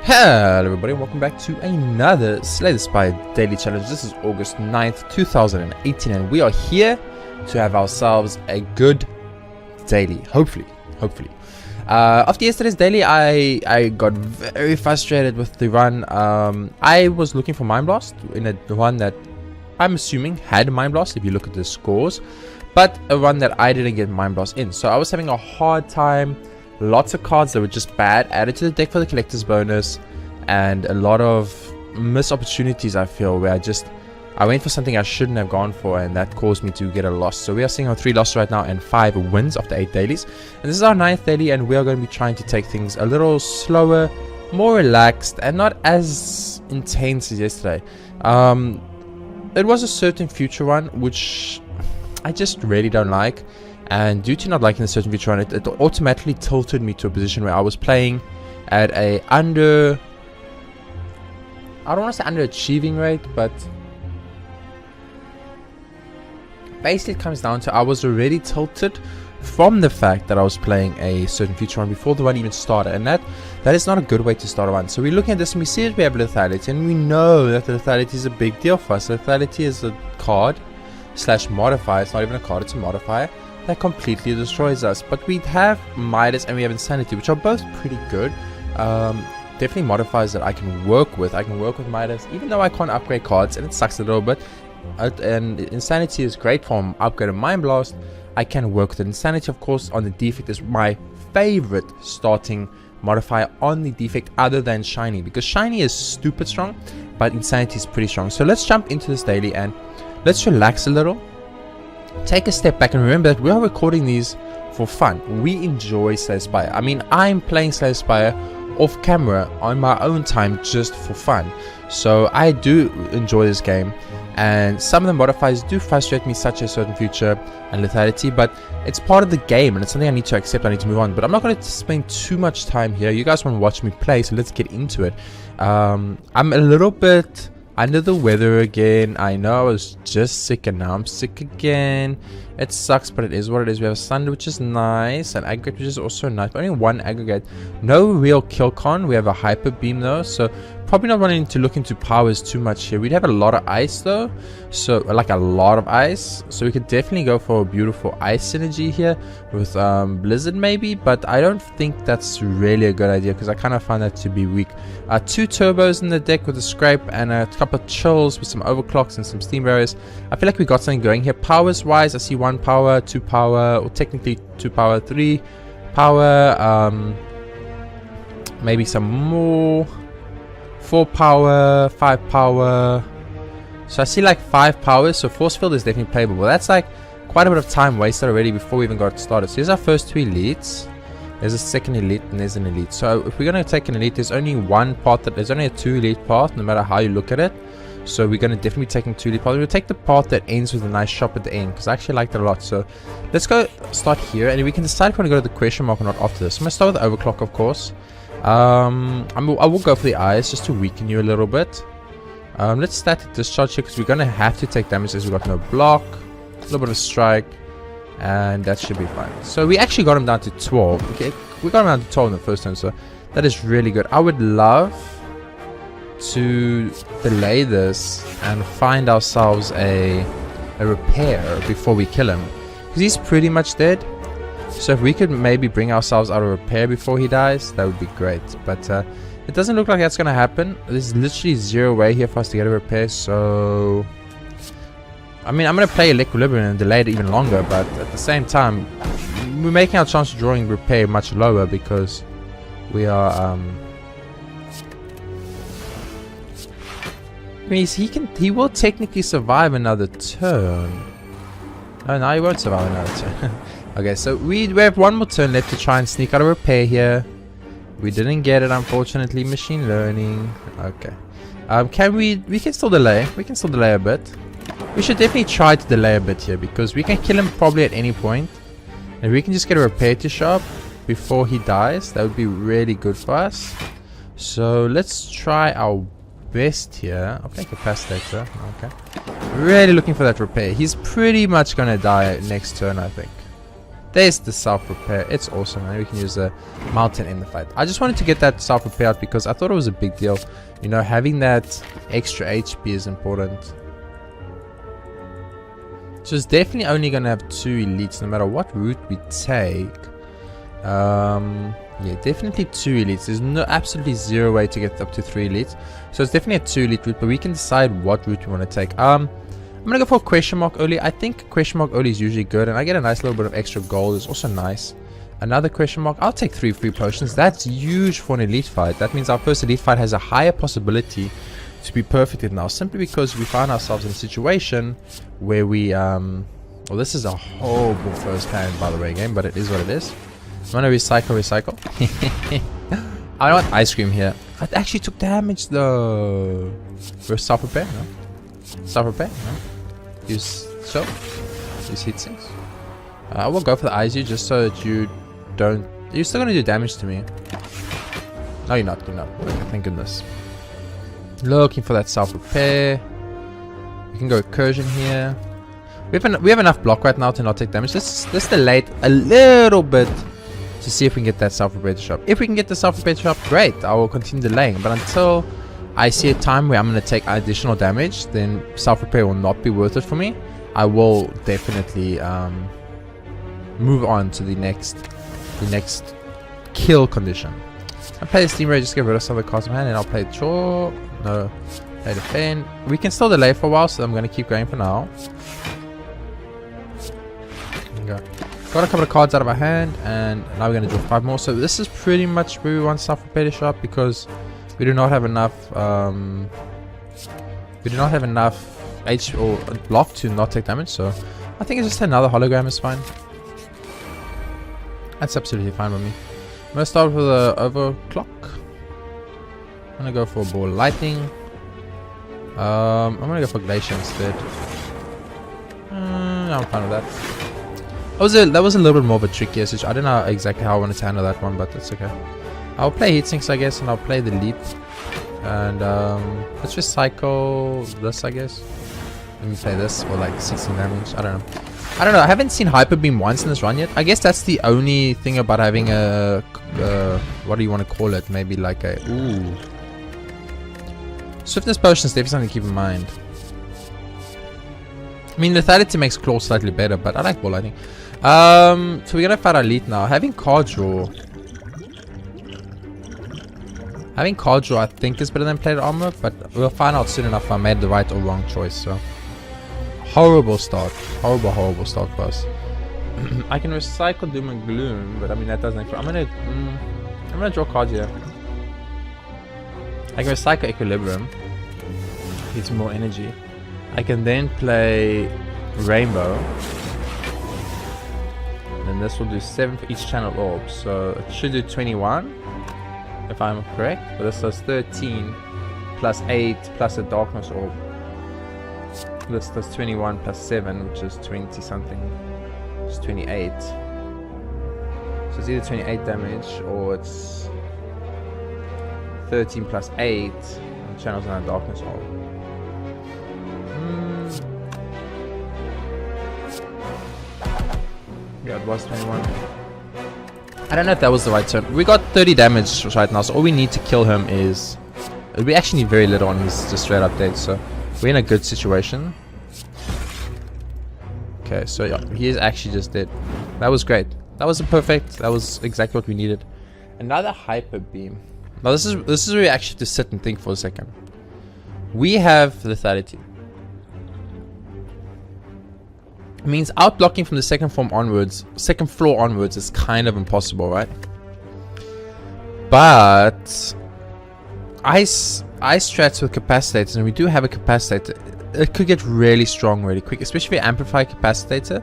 Hello everybody, welcome back to another Slay the Spire daily challenge. This is August 9th, 2018 and we are here to have ourselves a good daily, hopefully. After yesterday's daily, I got very frustrated with the run. I was looking for Mind Blast in a one that I'm assuming had Mind Blast if you look at the scores, but a run that I didn't get Mind Blast in. So I was having a hard time. Lots of cards that were just bad added to the deck for the collector's bonus, and a lot of missed opportunities, I feel, where I went for something I shouldn't have gone for, and that caused me to get a loss. So we are seeing on 3 losses right now and 5 wins after 8 dailies, and this is our 9th daily, and we are going to be trying to take things a little slower, more relaxed, and not as intense as yesterday. It was a certain future one which I just really don't like. And due to not liking the certain feature on it, it automatically tilted me to a position where I was playing at a I don't want to say underachieving rate, but basically it comes down to I was already tilted from the fact that I was playing a certain feature on before the one even started, and that is not a good way to start a one. So we're looking at this and we see that we have lethality, and we know that the lethality is a big deal for us. Lethality is a card / modifier. It's not even a card, it's a modifier that completely destroys us. But we have Midas and we have Insanity, which are both pretty good. Definitely modifiers that I can work with. I can work with Midas, even though I can't upgrade cards, and it sucks a little bit. And Insanity is great from upgraded Mind Blast. I can work with it. Insanity, of course, on the defect is my favorite starting modifier on the defect, other than Shiny, because Shiny is stupid strong, but Insanity is pretty strong. So let's jump into this daily and let's relax a little. Take a step back and remember that we are recording these for fun. We enjoy Slay the Spire. I mean, I'm playing Slay the Spire off camera on my own time just for fun. So I do enjoy this game, and some of the modifiers do frustrate me, such as certain future and lethality, but it's part of the game and it's something I need to accept. I need to move on, but I'm not going to spend too much time here. You guys want to watch me play, so let's get into it. I'm a little bit under the weather again. I know I was just sick and now I'm sick again. It sucks, but it is what it is. We have a Thunder, which is nice, and Aggregate, which is also nice, but only 1 Aggregate. No real kill con. We have a Hyper Beam though, so probably not wanting to look into powers too much here. We'd have a lot of ice though, so like a lot of ice, so we could definitely go for a beautiful ice synergy here with Blizzard maybe, but I don't think that's really a good idea because I kind of find that to be weak. 2 turbos in the deck with a scrape and a couple of chills with some overclocks and some steam barriers. I feel like we got something going here. Powers wise, I see 1 power, 2 power, or technically 2 power, 3 power, maybe some more, 4 power, 5 power. So I see like 5 powers, so Force Field is definitely playable. Well, that's like quite a bit of time wasted already before we even got started. So here's our first 2 elites. There's a second elite and there's an elite. So if we're going to take an elite, there's only one path, there's only a 2 elite path, no matter how you look at it. So we're going to definitely be taking 2 elite paths. We'll take the path that ends with a nice shop at the end, because I actually liked it a lot. So let's go start here, and we can decide if we want to go to the question mark or not after this. I'm going to start with the overclock, of course. I will go for the eyes just to weaken you a little bit. Let's static discharge here because we're going to have to take damage as we got no block, a little bit of strike, and that should be fine. So we actually got him down to 12. Okay, we got him down to 12 in the first turn, so that is really good. I would love to delay this and find ourselves a repair before we kill him, because he's pretty much dead. So if we could maybe bring ourselves out of repair before he dies, that would be great. But it doesn't look like that's going to happen. There's literally 0 way here for us to get a repair. So I mean, I'm going to play Equilibrium and delay it even longer, but at the same time, we're making our chance of drawing repair much lower because we are I mean, he will technically survive another turn. Oh no, he won't survive another turn. Okay, so we have 1 more turn left to try and sneak out a repair here. We didn't get it, unfortunately. Machine learning. Okay. We can still delay. We can still delay a bit. We should definitely try to delay a bit here because we can kill him probably at any point. And we can just get a repair to shop before he dies. That would be really good for us. So let's try our best here. Okay, capacitator. Okay. Really looking for that repair. He's pretty much gonna die next turn, I think. There's the self-repair. It's awesome, man. We can use the mountain in the fight. I just wanted to get that self-repair out because I thought it was a big deal. You know, having that extra HP is important. So it's definitely only going to have 2 elites no matter what route we take. Yeah, definitely 2 elites. There's no absolutely 0 way to get up to 3 elites. So it's definitely a 2 elite route, but we can decide what route we want to take. I'm gonna go for question mark early. I think question mark early is usually good, and I get a nice little bit of extra gold. It's also nice. Another question mark. I'll take 3 free potions. That's huge for an elite fight. That means our first elite fight has a higher possibility to be perfected now, simply because we find ourselves in a situation where we well, this is a horrible first hand, by the way, game, but it is what it is. I'm gonna recycle. I don't want ice cream here. I actually took damage though. First self repair, no? Self repair, no? Use soap. Use heat sinks. I will go for the ISU just so that you don't. You're still gonna do damage to me. No, you're not. You're not. Okay, thank goodness. Looking for that self repair. We can go recursion here. We have enough block right now to not take damage. Let's delay it a little bit to see if we can get that self repair to shop. If we can get the self repair to shop, great. I will continue delaying. But until I see a time where I'm going to take additional damage, then self repair will not be worth it for me. I will definitely move on to the next kill condition. I'll play the Steam Ray, just get rid of some of the cards in hand, and I'll play Chore. No, play Defend. We can still delay for a while, so I'm going to keep going for now. Okay. Got a couple of cards out of our hand, and now we're going to draw 5 more. So this is pretty much where we want self repair to show up, because we do not have enough H or block to not take damage. So I think it's just another hologram is fine. That's absolutely fine with me. I'm gonna start with a overclock. I'm gonna go for a ball of lightning. I'm gonna go for glacier instead. I'm fine with that. That was a little bit more of a trickier situation. I don't know exactly how I wanted to handle that one, but that's okay. I'll play heat sinks, I guess, and I'll play the leap. And let's just cycle this, I guess. Let me play this for like 16 damage. I don't know. I haven't seen Hyper Beam once in this run yet. I guess that's the only thing about having a what do you want to call it? Maybe like a Swiftness potion is definitely something to keep in mind. I mean, lethality makes claw slightly better, but I like ball lightning. So we're gonna fight our elite now. Having card draw, I think is better than plate armor, but we'll find out soon enough if I made the right or wrong choice. So horrible start, horrible start for us. I can recycle Doom and Gloom, but I mean that doesn't actually. I'm gonna draw cards here. I can recycle Equilibrium. It's more energy. I can then play Rainbow. And this will do 7 for each channel orb. So it should do 21, if I'm correct. But this does 13 plus 8 plus a darkness orb. This does 21 plus 7, which is 20 something. It's 28. So it's either 28 damage or it's 13 plus 8. And channels and a darkness orb. Yeah, it was 21. I don't know if that was the right turn. We got 30 damage right now, so all we need to kill him is... We actually need very little on his just straight update, so we're in a good situation. Okay, so yeah, he is actually just dead. That was great. That was perfect. That was exactly what we needed. Another hyper beam. Now this is where we actually have to sit and think for a second. We have lethality. It means outblocking from the second floor onwards is kind of impossible, right? But ice strats with capacitors, and we do have a capacitator. It could get really strong really quick, especially if you amplify capacitator.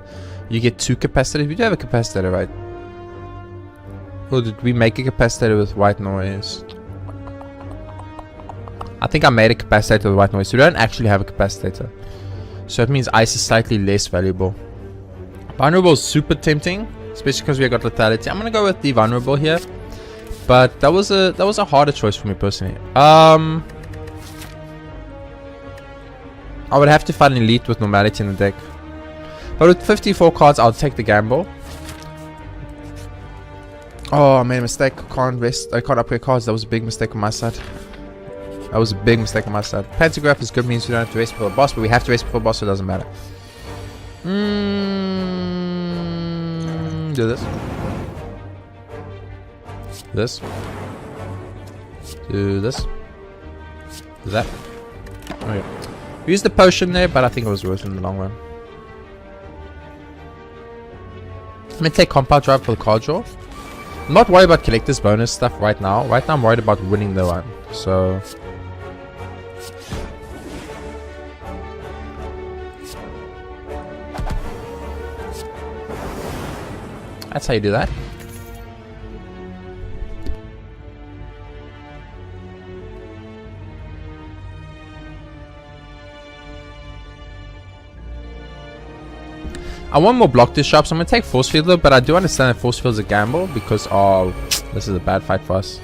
You get 2 capacitors. We do have a capacitor, right? Or did we make a capacitor with white noise? I think I made a capacitor with white noise. So we don't actually have a capacitor. So it means ice is slightly less valuable. Vulnerable is super tempting, especially because we got lethality. I'm gonna go with the vulnerable here, but that was a harder choice for me personally. I would have to fight an elite with normality in the deck, but with 54 cards, I'll take the gamble. Oh, I made a mistake. I can't upgrade cards. That was a big mistake on my side. Pantograph is good, means we don't have to race before the boss, but we have to race before the boss, so it doesn't matter. Do this. Do this. Do that. Okay. We used the potion there, but I think it was worth it in the long run. I'm gonna take compound drive for the card draw. I'm not worried about collector's bonus stuff right now. Right now I'm worried about winning the run. So that's how you do that. I want more block this shop, so I'm going to take Force Field though, but I do understand that Force Field is a gamble because, oh, this is a bad fight for us.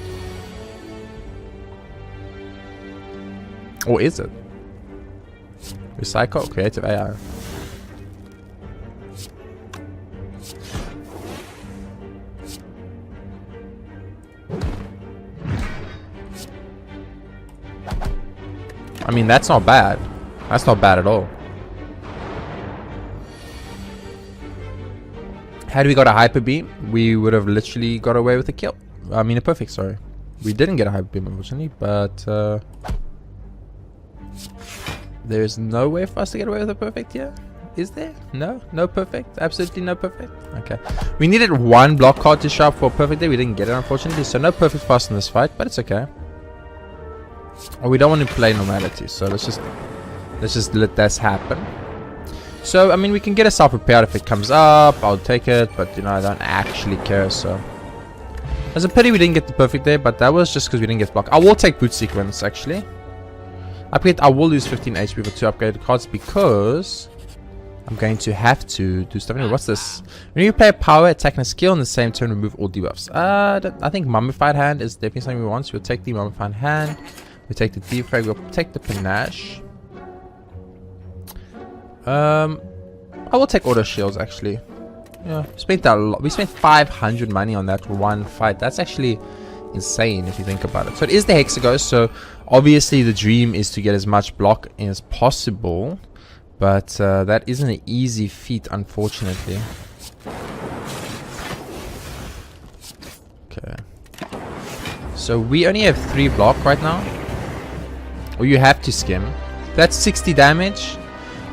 Or is it? Recycle? Creative AI. I mean, that's not bad. That's not bad at all. Had we got a hyper beam, we would have literally got away with a kill. I mean, a perfect, sorry. We didn't get a hyper beam, unfortunately, but there's no way for us to get away with a perfect here. Is there? No? No perfect? Absolutely no perfect? Okay. We needed one block card to show up for a perfect day. We didn't get it, unfortunately, so no perfect for us in this fight, but it's okay. Or we don't want to play normality, so let's just let this happen. So, I mean, we can get ourselves prepared if it comes up. I'll take it, but, you know, I don't actually care, so. It's a pity we didn't get the perfect there, but that was just because we didn't get blocked. I will take boot sequence, actually. I will lose 15 HP for 2 upgraded cards because I'm going to have to do stuff. Anyway, what's this? When you play a power, attack, and a skill in the same turn, remove all debuffs. I think Mummified Hand is definitely something we want, so we'll take the Mummified Hand. We'll take the Defrag, we'll take the Panache. I will take auto shields actually. Yeah, we spent a lot. We spent 500 money on that one fight. That's actually insane if you think about it. So it is the Hexaghost. So obviously the dream is to get as much block as possible, but that isn't an easy feat, unfortunately. Okay. So we only have 3 block right now. Or you have to skim. That's 60 damage.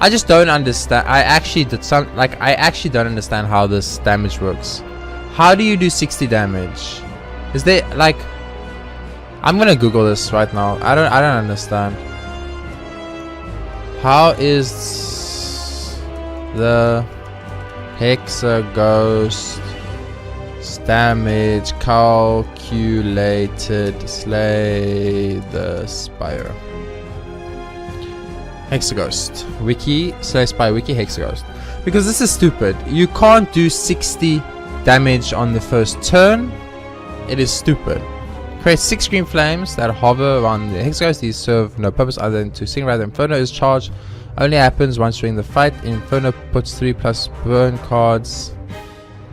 I just don't understand. I actually don't understand how this damage works. How do you do 60 damage? Is there like, I'm gonna Google this right now. I don't understand. How is the Hexaghost damage calculated? Slay the Spire. Hexaghost wiki, Slay Spire wiki, Hexaghost. Because this is stupid. You can't do 60 damage on the first turn. It is stupid. Create 6 green flames that hover around the Hexaghost. These serve no purpose other than to sing. Rather, Inferno is charged. Only happens once during the fight. Inferno puts 3+ burn cards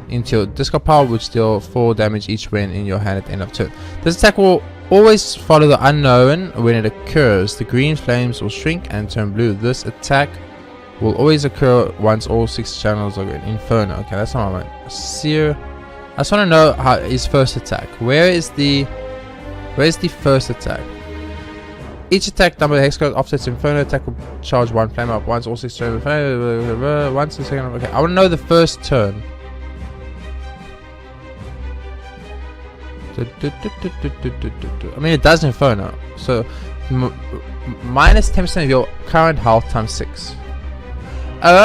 into your discard pile, which deal 4 damage each when in your hand at the end of turn. This attack will always follow the unknown when it occurs. The green flames will shrink and turn blue. This attack will always occur once all 6 channels are in Inferno. Okay, that's not what I meant. Seer. I just want to know how his first attack. Where's the first attack? Each attack number of Hexaghost offsets Inferno. Attack will charge 1 flame up once all 6 channels. Once the second. Okay, I want to know the first turn. I mean, it does Inferno, so minus 10% of your current health times 6. Oh,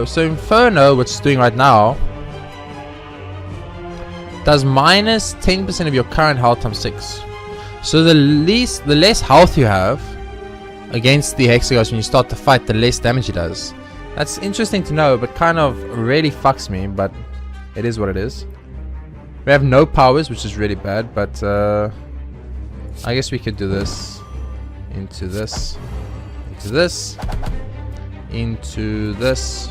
so Inferno, which it's doing right now, does minus 10% of your current health times 6. So the less health you have against the Hexaghost when you start the fight, the less damage it does. That's interesting to know, but kind of really fucks me. But it is what it is. We have no powers, which is really bad, but I guess we could do this. Into this. Into this. Into this.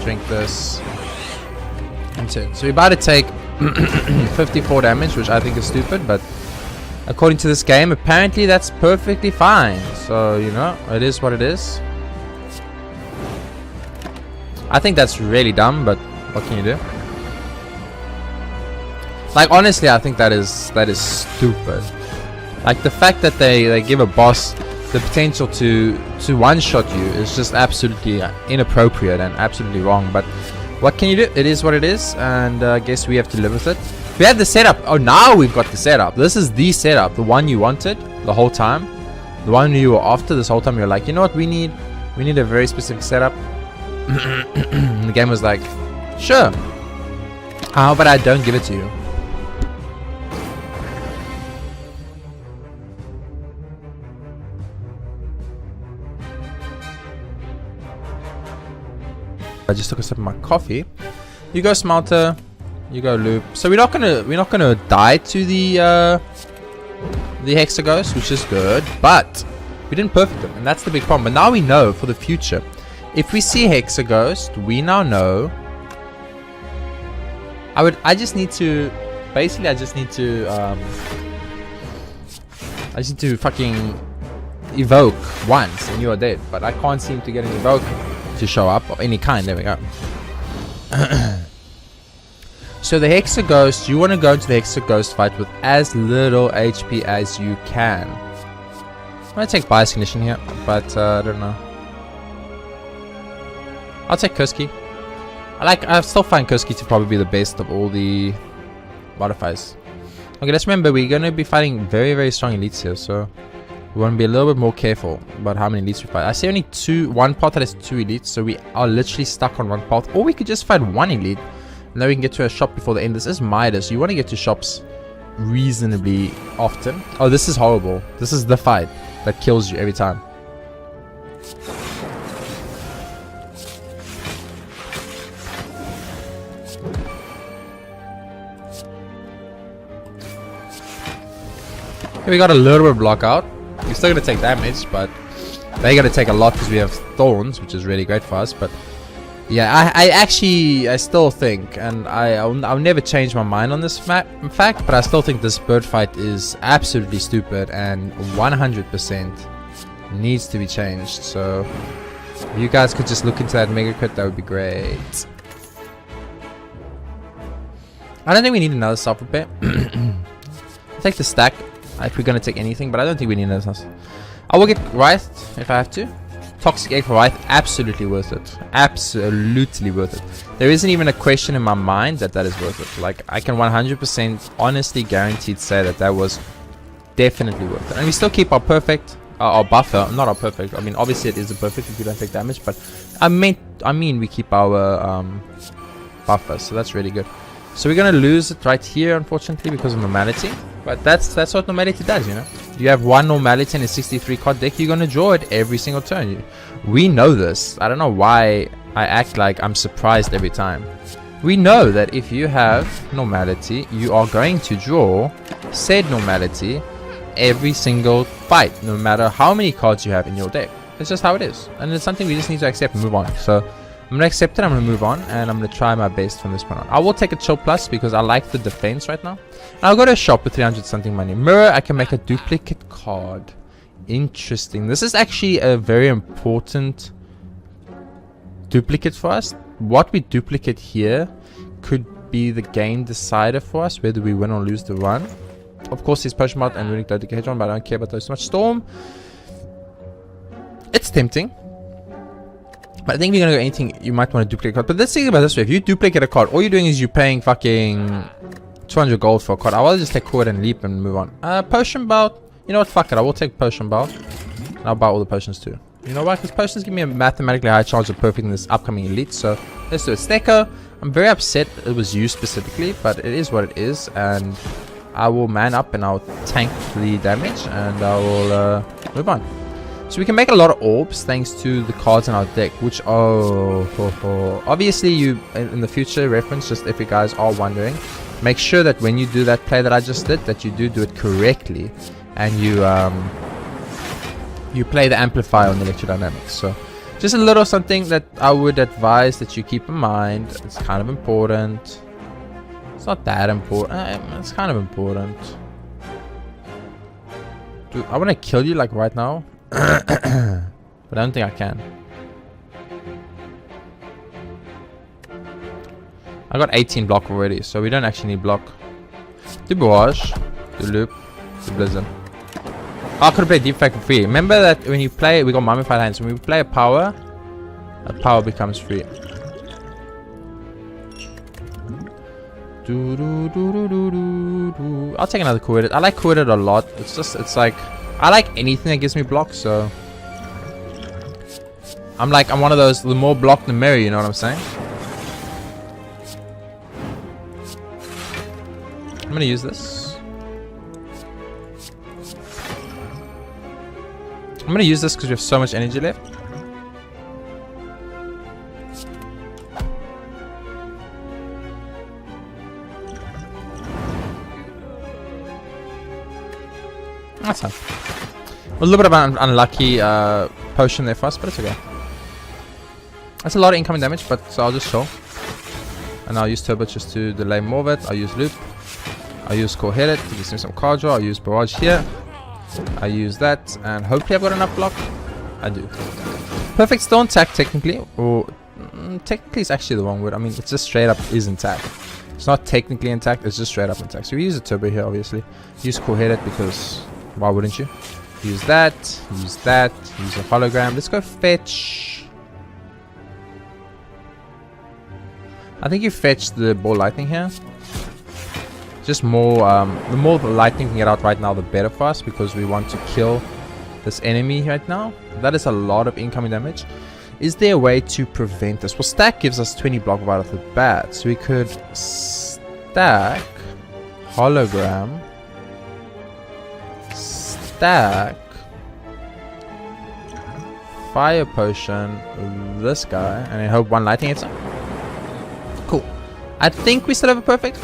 Drink this. So we're about to take 54 damage, which I think is stupid, but according to this game, apparently that's perfectly fine. So, you know, it is what it is. I think that's really dumb, but what can you do? Like, honestly, I think that is stupid. Like, the fact that they give a boss the potential to one-shot you is just absolutely inappropriate and absolutely wrong. But what can you do? It is what it is, and I guess we have to live with it. We had the setup. Oh, now we've got the setup. This is the setup, the one you wanted the whole time, the one you were after this whole time. You're like, you know what? We need a very specific setup. And the game was like, sure. How about I don't give it to you? I just took a sip of my coffee. You go smelter, you go loop. So we're not gonna die to the hexaghost, which is good, but we didn't perfect them, and that's the big problem. But now we know for the future, if we see hexaghost, we now know. I just need to fucking evoke once and you are dead. But I can't seem to get an evoke to show up of any kind. There we go. So the hexaghost, you want to go into the hexaghost fight with as little HP as you can. I'm gonna take bias ignition here, but I don't know. I'll take Kurski. I still find Kurski to probably be the best of all the modifiers. Okay, let's remember we're gonna be fighting very, very strong elites here, so we want to be a little bit more careful about how many elites we fight. I see only one path that has 2 elites, so we are literally stuck on one path. Or we could just fight one elite, and then we can get to a shop before the end. This is Midas. You want to get to shops reasonably often. Oh, this is horrible. This is the fight that kills you every time. Okay, we got a little bit of block out. We're still going to take damage, but they're going to take a lot because we have thorns, which is really great for us. But yeah, I still think, and I'll never change my mind on this fact, but I still think this bird fight is absolutely stupid and 100% needs to be changed. So if you guys could just look into that mega crit, that would be great. I don't think we need another self repair. I'll take the stack if we're going to take anything, but I don't think we need another. I will get Wraith if I have to. Toxic egg for Wraith, absolutely worth it. Absolutely worth it. There isn't even a question in my mind that is worth it. Like, I can 100% honestly guaranteed say that was definitely worth it. And we still keep our perfect, our buffer, not our perfect. I mean, obviously it is a perfect if you don't take damage, but I mean we keep our buffer, so that's really good. So we're gonna lose it right here, unfortunately, because of normality. But that's what normality does, you know. You have one normality in a 63 card deck, you're gonna draw it every single turn. We know this. I don't know why I act like I'm surprised every time. We know that if you have normality, you are going to draw said normality every single fight, no matter how many cards you have in your deck. It's just how it is, and it's something we just need to accept and move on. So I'm gonna accept it, I'm gonna move on, and I'm gonna try my best from this point on. I will take a chill plus because I like the defense right now. And I'll go to a shop with 300 something money. Mirror, I can make a duplicate card. Interesting. This is actually a very important duplicate for us. What we duplicate here could be the game decider for us, whether we win or lose the run. Of course, there's Potion Mart and Runic Dodecahedron, but I don't care about those so much. Storm, it's tempting. But I think if you're gonna go anything, you might want to duplicate a card. But let's think about it this way. If you duplicate a card, all you're doing is you're paying fucking 200 gold for a card. I will just take Cord and Leap and move on. Potion Belt. You know what? Fuck it. I will take Potion Belt. And I'll buy all the potions too. You know why? Because potions give me a mathematically high chance of perfecting this upcoming elite. So let's do it. Steko. I'm very upset it was you specifically, but it is what it is. And I will man up and I'll tank the damage and I will move on. So we can make a lot of orbs thanks to the cards in our deck, which obviously you in the future reference, just if you guys are wondering, make sure that when you do that play that I just did, that you do it correctly, and you play the amplifier on the electrodynamics. So just a little something that I would advise that you keep in mind. It's kind of important. It's not that important. It's kind of important. Dude, I want to kill you like right now. But I don't think I can. I got 18 block already, so we don't actually need block. The barrage, the loop, the blizzard. Oh, I could have played deep fact for free. Remember that when you play, we got mummified hands. When we play a power becomes free. I'll take another cool edit. I like cool edit a lot. It's like, I like anything that gives me block, so I'm one of those, the more block the merrier, you know what I'm saying? I'm gonna use this. I'm gonna use this because we have so much energy left. That's fine. A little bit of an unlucky potion there for us, but it's okay. That's a lot of incoming damage, but so I'll just show. And I'll use Turbo just to delay more of it. I'll use Loop. I'll use Core Headed to give me some card draw. I'll use Barrage here. I use that, and hopefully I've got enough block. I do. Perfect Stone attack technically, or technically it's actually the wrong word. I mean, it's just straight up is intact. It's not technically intact, it's just straight up intact. So we use a Turbo here, obviously. Use Core Headed because why wouldn't you? Use that, use a hologram. Let's go fetch. I think you fetch the ball lightning here. Just more, the more lightning can get out right now, the better for us, because we want to kill this enemy right now. That is a lot of incoming damage. Is there a way to prevent this? Well, stack gives us 20 block right off the bat, so we could stack hologram, stack fire potion, this guy, and I hope one lightning hits him. Cool. I think we still have a perfect.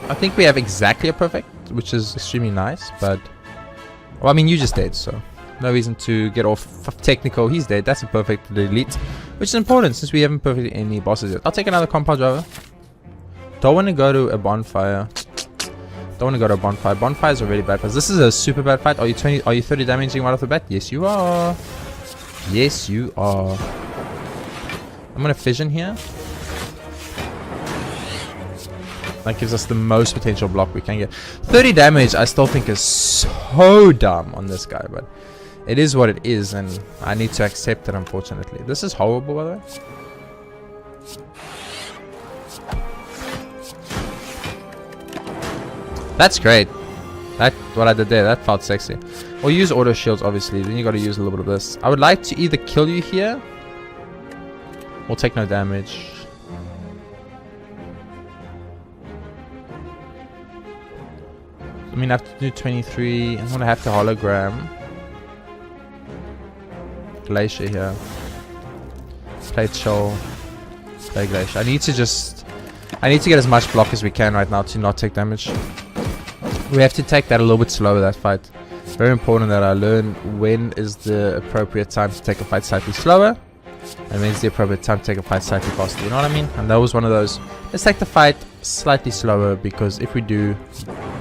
I think we have exactly a perfect, which is extremely nice, but well, I mean, you just dead, so no reason to get off technical. He's dead. That's a perfect delete, which is important since we haven't perfected any bosses yet. I'll take another compound driver. Don't want to go to a bonfire. Bonfires are really bad fights. This is a super bad fight. Are you 30 damaging right off the bat? Yes, you are. Yes, you are. I'm gonna fission here. That gives us the most potential block we can get. 30 damage I still think is so dumb on this guy, but it is what it is, and I need to accept it, unfortunately. This is horrible, by the way. That's great. What I did there, that felt sexy. Or use auto shields, obviously. Then you gotta use a little bit of this. I would like to either kill you here or take no damage. I mean, I have to do 23. I'm gonna have to hologram. Glacier here. Play Chill. Play Glacier. I need to get as much block as we can right now to not take damage. We have to take that a little bit slower, that fight. Very important that I learn when is the appropriate time to take a fight slightly slower, and when is the appropriate time to take a fight slightly faster, you know what I mean? And that was one of those. Let's take the fight slightly slower, because if we do,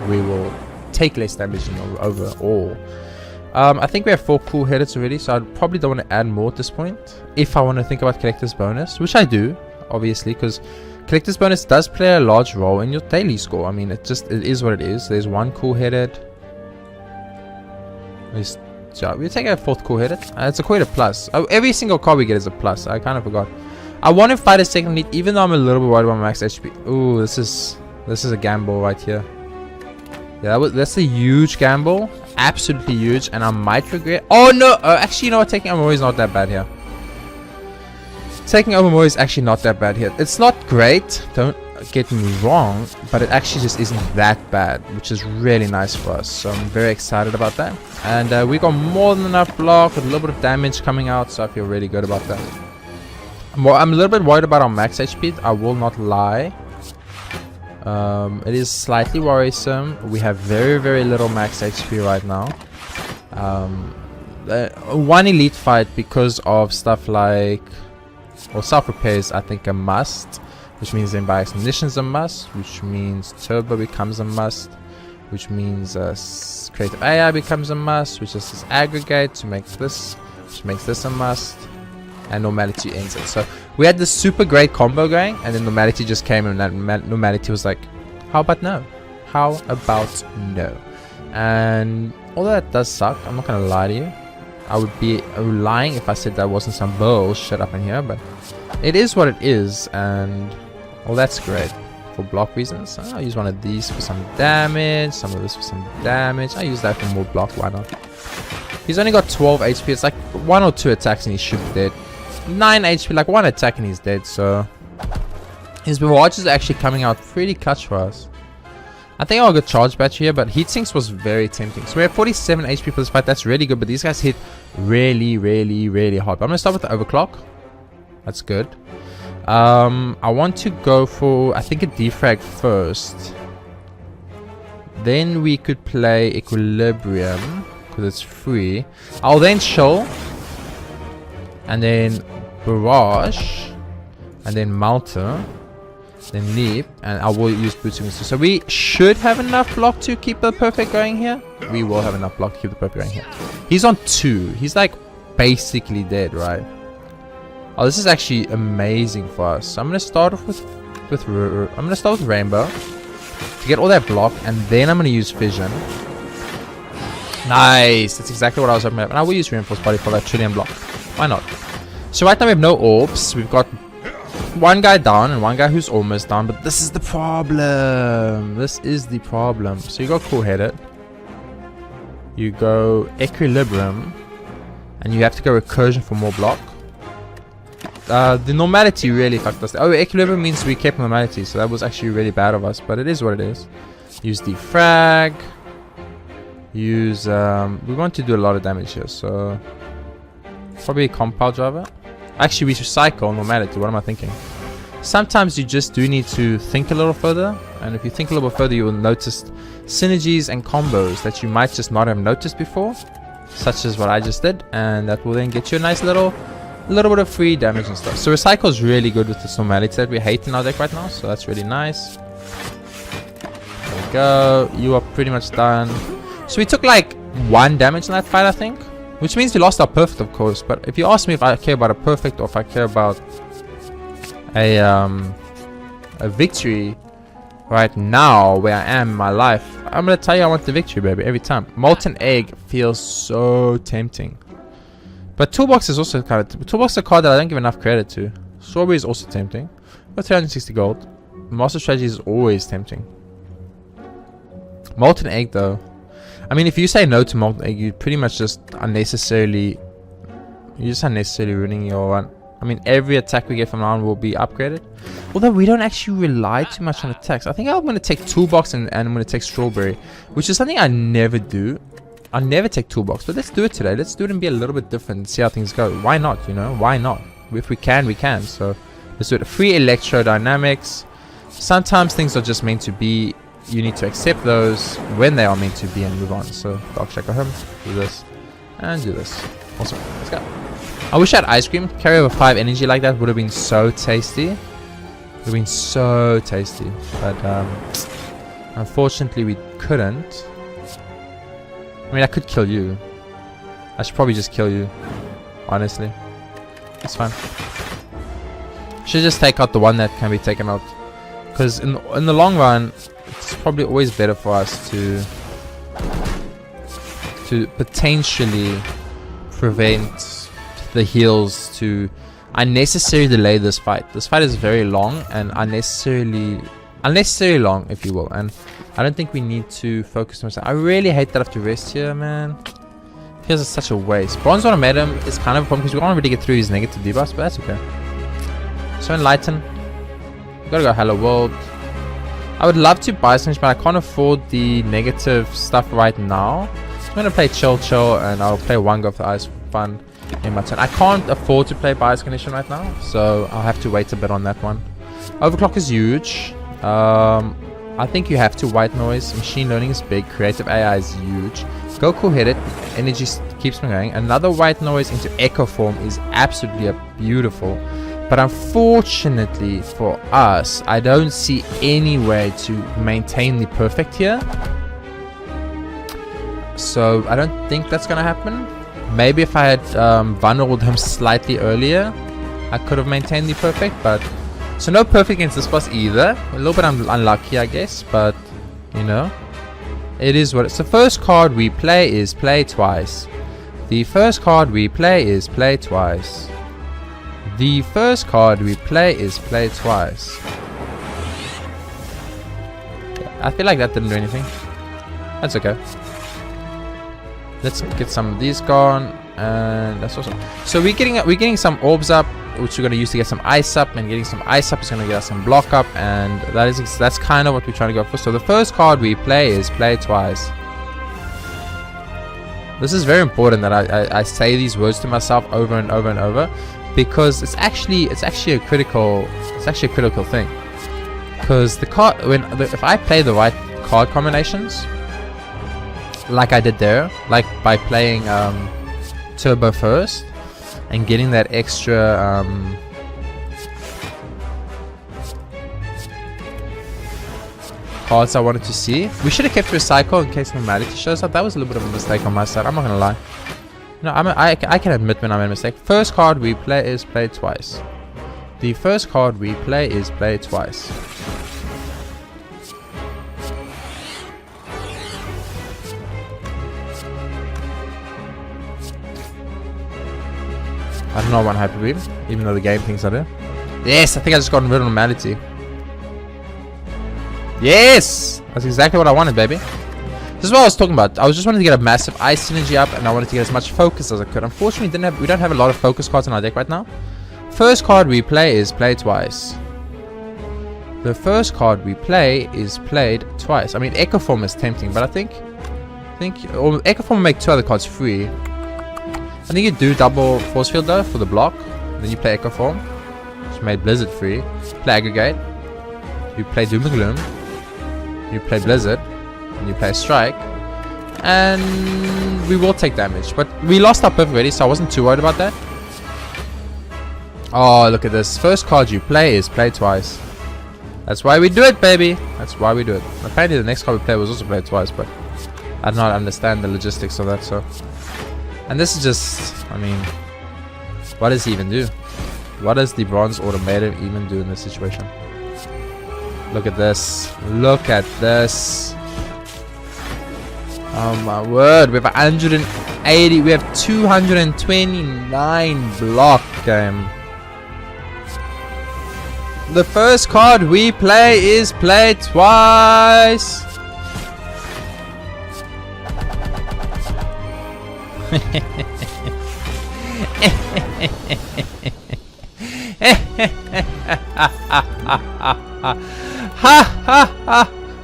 we will take less damage overall. I think we have 4 cool headers already, so I probably don't want to add more at this point. If I want to think about collector's bonus, which I do, obviously, because collector's bonus does play a large role in your daily score. I mean, it is what it is. There's 1 cool headed. We take a 4th cool headed. It's a quite a plus. Every single card we get is a plus. I kind of forgot. I want to fight a second lead, even though I'm a little bit worried about my max HP. Ooh, this is a gamble right here. Yeah, that's a huge gamble. Absolutely huge, and I might regret. Oh no! Actually, you know what? Taking Omori is not that bad here. Taking Omori is actually not that bad here. It's not great, don't get me wrong, but it actually just isn't that bad, which is really nice for us. So I'm very excited about that. And we got more than enough block with a little bit of damage coming out, so I feel really good about that. I'm a little bit worried about our max HP. I will not lie. It is slightly worrisome. We have very, very little max HP right now. One elite fight because of stuff like, well, self-repair is I think a must. which means then bioignition's a must, which means turbo becomes a must, which means creative AI becomes a must, which is this aggregate to make this, which makes this a must, and normality ends it. So we had this super great combo going, and then normality just came, and that normality was like, how about no? How about no? And although that does suck, I'm not gonna lie to you. I would be lying if I said there wasn't some bullshit up in here, but it is what it is, and well, that's great. For block reasons, I'll use one of these for some damage, some of this for some damage. I'll use that for more block, why not? He's only got 12 HP, it's like 1 or 2 attacks and he should be dead. 9 HP, like 1 attack and he's dead, so his barrage is actually coming out pretty clutch for us. I think I'll get charge battery here, but heat sinks was very tempting. So we have 47 HP for this fight, that's really good, but these guys hit really, really, really hard. But I'm gonna start with the overclock. That's good. I want to go for, I think, a defrag first. Then we could play Equilibrium because it's free. I'll then chill, and then Barrage, and then Malta, then Leap, and I will use Boots. So we should have enough block to keep the perfect going here. We will have enough block to keep the perfect going here. He's on 2. He's like basically dead, right? Oh, this is actually amazing for us. So I'm gonna start off with Rainbow to get all that block, and then I'm gonna use Fission. Nice. That's exactly what I was hoping. And I will use Reinforced Body for that trillion block. Why not? So right now we have no orbs. We've got one guy down and one guy who's almost down, but this is the problem. This is the problem. So you go Cool-Headed, you go Equilibrium, and you have to go Recursion for more block. The normality really fucked us. Oh, Equilibrium means we kept normality, so that was actually really bad of us, but it is what it is. Use defrag. Use we want to do a lot of damage here, so probably a compile driver. Actually, we should cycle normality. What am I thinking? Sometimes you just do need to think a little further, and if you think a little bit further, you will notice synergies and combos that you might just not have noticed before, such as what I just did, and that will then get you a nice little bit of free damage and stuff. So Recycle is really good with this normality that we hate in our deck right now, so that's really nice. There we go. You are pretty much done. So we took like 1 damage in that fight, I think, which means we lost our perfect, of course. But if you ask me if I care about a perfect or if I care about a victory right now where I am in my life, I'm gonna tell you I want the victory, baby, every time. Molten Egg feels so tempting. But Toolbox is also Toolbox is a card that I don't give enough credit to. Strawberry is also tempting. But 360 gold. Master Strategy is always tempting. Molten Egg though. I mean, if you say no to Molten Egg, you pretty much just unnecessarily ruining your run. I mean, every attack we get from now on will be upgraded. Although we don't actually rely too much on attacks. I think I'm going to take Toolbox and I'm going to take Strawberry, which is something I never do. I never take Toolbox, but let's do it today. Let's do it and be a little bit different and see how things go. Why not, you know? Why not? If we can, we can. So let's do it. Free Electrodynamics. Sometimes things are just meant to be. You need to accept those when they are meant to be and move on. So Dark Shaker home, do this, and do this. Awesome. Let's go. I wish I had ice cream. Carry over 5 energy like that would have been so tasty. Would have been so tasty. But unfortunately we couldn't. I mean, I could kill you. I should probably just kill you. Honestly. That's fine. Should just take out the one that can be taken out. Because in the long run, it's probably always better for us to potentially prevent the heals to unnecessarily delay this fight. This fight is very long and unnecessarily long, if you will, and I don't think we need to focus on myself. I really hate that I have to rest here, man. Feels like such a waste. Bronze Automatum is kind of a problem because we can't really get through his negative debuffs, but that's okay. So Enlighten. Gotta go Hello World. I would love to buy something, but I can't afford the negative stuff right now. So I'm gonna play Chill, and I'll play one go for the Ice Fun in my turn. I can't afford to play Bias Condition right now, so I'll have to wait a bit on that one. Overclock is huge. I think you have to. White Noise. Machine Learning is big. Creative AI is huge. Go Cool-Headed. Energy keeps me going. Another White Noise into Echo form is absolutely beautiful. But unfortunately for us, I don't see any way to maintain the perfect here. So I don't think that's gonna happen. Maybe if I had vulnerable him slightly earlier, I could have maintained the perfect. But so no perfect against this boss either. A little bit unlucky, I guess, but you know, it is what it's. The first card we play is play twice. The first card we play is play twice. The first card we play is play twice. I feel like that didn't do anything. That's okay. Let's get some of these gone, and that's awesome. So we're getting some orbs up, which we're gonna use to get some ice up, and getting some ice up is gonna get us some block up, and that's kind of what we're trying to go for. So the first card we play is play twice. This is very important that I say these words to myself over and over and over, because it's actually a critical thing. Because the card, if I play the right card combinations, like I did there, like by playing Turbo first and getting that extra cards I wanted to see. We should have kept recycle in case normality shows up. That was a little bit of a mistake on my side, I'm not gonna lie. No, I can admit when I made a mistake. First card we play is play twice. The first card we play is play twice. I don't know what Hyper Beam, even though the game thinks I do. Yes, I think I just got rid of normality. Yes! That's exactly what I wanted, baby. This is what I was talking about. I was just wanting to get a massive ice synergy up, and I wanted to get as much focus as I could. Unfortunately, we don't have a lot of focus cards in our deck right now. First card we play is play twice. The first card we play is played twice. I mean, Echo Form is tempting, but I think or Echo Form will make 2 other cards free. I think you do double Force Field though for the block. Then you play Echo Form, which made Blizzard free. Play Aggregate. You play Doom and Gloom. You play Blizzard. And you play Strike. And we will take damage. But we lost our perfect already, so I wasn't too worried about that. Oh, look at this. First card you play is play twice. That's why we do it, baby. That's why we do it. Apparently the next card we play was also played twice, but I do not understand the logistics of that, so. And this is just, I mean, what does he even do? What does the Bronze Automator even do in this situation? Look at this. Look at this. Oh my word. We have 180. We have 229 block game. The first card we play is play twice.